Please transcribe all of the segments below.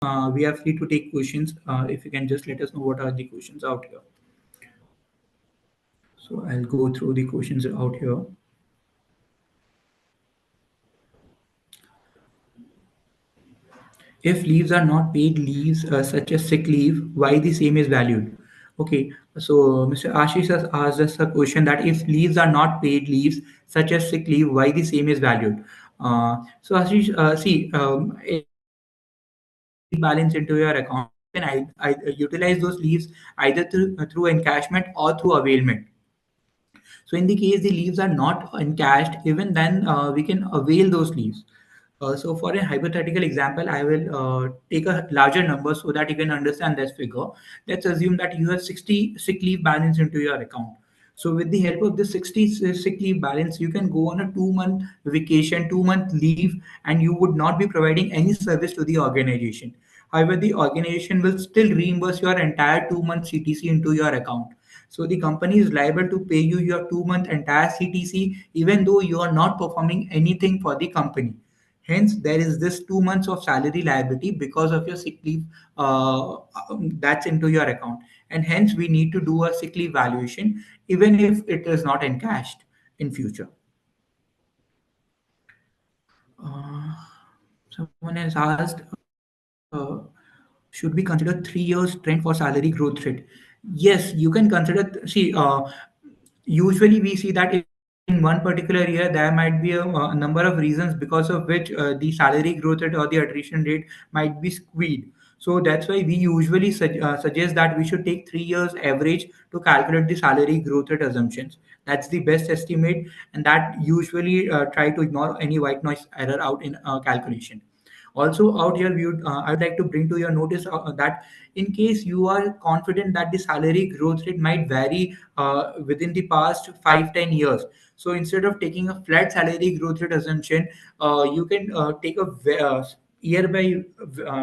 we are free to take questions. If you can just let us know what are the questions out here. So I'll go through the questions out here. If leaves are not paid leaves, such as sick leave, why the same is valued? Okay, so Mr. Ashish has asked us a question that if leaves are not paid leaves, such as sick leave, why the same is valued? So Ashish, see, balance into your account, then I utilize those leaves either through encashment or through availment. So in the case the leaves are not encashed, even then we can avail those leaves. So for a hypothetical example, I will take a larger number so that you can understand this figure. Let's assume that you have 60 sick leave balance into your account. So with the help of this 60 sick leave balance, you can go on a 2 month vacation, 2 month leave, and you would not be providing any service to the organization. However, the organization will still reimburse your entire 2 month CTC into your account. So the company is liable to pay you your 2 month entire CTC even though you are not performing anything for the company. Hence, there is this 2 months of salary liability because of your sick leave that's into your account. And hence, we need to do a sick leave valuation even if it is not encashed in future. Uh, Someone has asked, should we consider 3 years trend for salary growth rate? Yes, you can consider. See, usually we see that in one particular year there might be a number of reasons because of which the salary growth rate or the attrition rate might be skewed. So that's why we usually suggest that we should take 3 years average to calculate the salary growth rate assumptions. That's the best estimate, and that usually try to ignore any white noise error out in calculation. Also, out here, I would like to bring to your notice that in case you are confident that the salary growth rate might vary within the past 5-10 years, so instead of taking a flat salary growth rate assumption, you can take a year by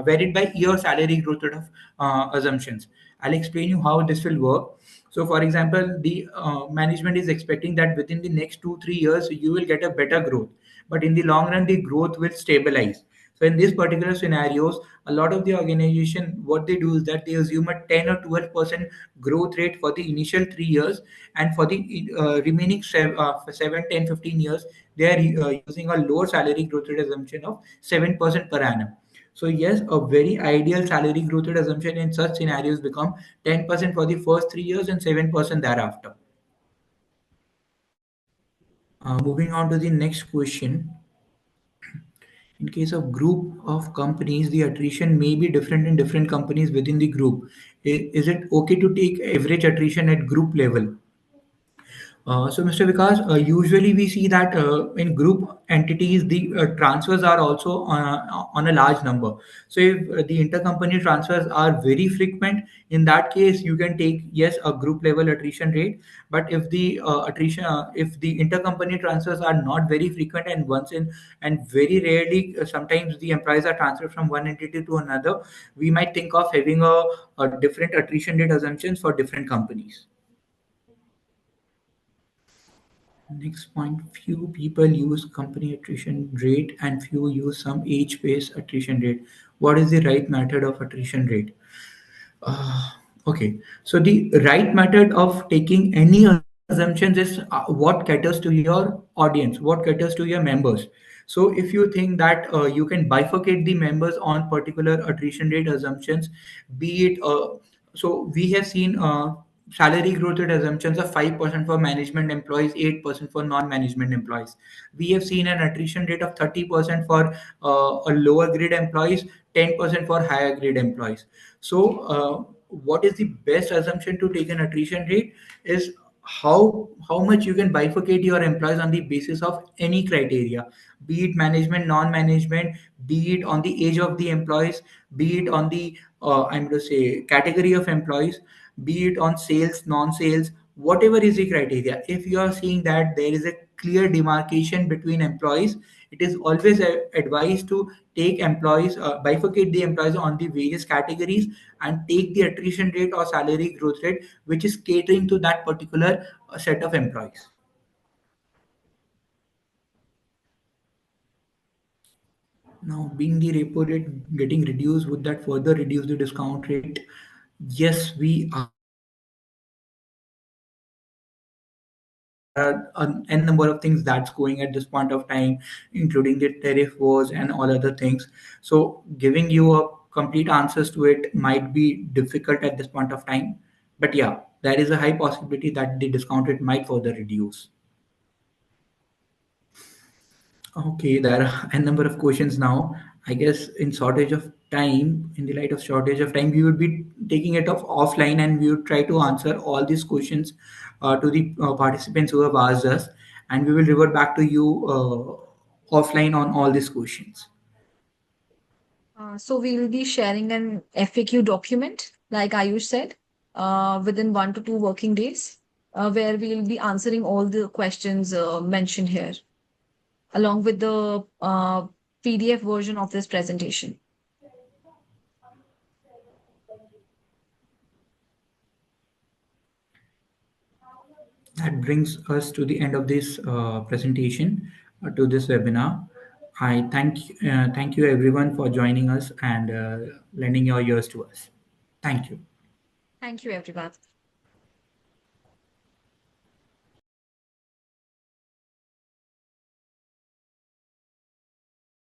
varied by year salary growth rate of assumptions. I'll explain you how this will work. So, for example, the management is expecting that within the next 2-3 years you will get a better growth, but in the long run the growth will stabilize. So in these particular scenarios, a lot of the organization, what they do is that they assume a 10 or 12% growth rate for the initial 3 years, and for the remaining 7, 10, 15 years, they are using a lower salary growth rate assumption of 7% per annum. So yes, a very ideal salary growth rate assumption in such scenarios become 10% for the first 3 years and 7% thereafter. Moving on to the next question. In case of group of companies, the attrition may be different in different companies within the group. Is it okay to take average attrition at group level? So, Mr. Vikas, usually we see that in group entities, the transfers are also on a large number. So, if the intercompany transfers are very frequent, in that case, you can take, yes, a group level attrition rate. But if the if the intercompany transfers are not very frequent and once in and very rarely, sometimes the employees are transferred from one entity to another, we might think of having a different attrition rate assumptions for different companies. Next point, few people use company attrition rate and few use some age-based attrition rate. What is the right method of attrition rate? Uh, okay, so the right method of taking any assumptions is what caters to your audience, what caters to your members. So if you think that you can bifurcate the members on particular attrition rate assumptions, be it so we have seen salary growth rate assumptions of 5% for management employees, 8% for non-management employees. We have seen an attrition rate of 30% for a lower grade employees, 10% for higher grade employees. So, what is the best assumption to take an attrition rate is how much you can bifurcate your employees on the basis of any criteria, be it management, non-management, be it on the age of the employees, be it on the I'm going to say category of employees, be it on sales, non-sales, whatever is the criteria. If you are seeing that there is a clear demarcation between employees, it is always advised to take employees, bifurcate the employees on the various categories and take the attrition rate or salary growth rate which is catering to that particular set of employees. Now, being the repo rate getting reduced, would that further reduce the discount rate? Yes, we are assuming that it will further reduce the discount rate because there are n number of things that's going at this point of time, including the tariff wars and all other things. So, giving you a complete answers to it might be difficult at this point of time. But yeah, there is a high possibility that the discount rate might further reduce. Okay, there are a number of questions now. I guess in shortage of time, in the light of shortage of time, we would be taking it off offline and we would try to answer all these questions to the participants who have asked us, and we will revert back to you offline on all these questions. So we will be sharing an FAQ document, like Ayush said, within 1 to 2 working days, where we will be answering all the questions mentioned here, along with the PDF version of this presentation. That brings us to the end of this presentation, to this webinar. I thank you everyone for joining us and lending your ears to us. Thank you. Thank you, everyone.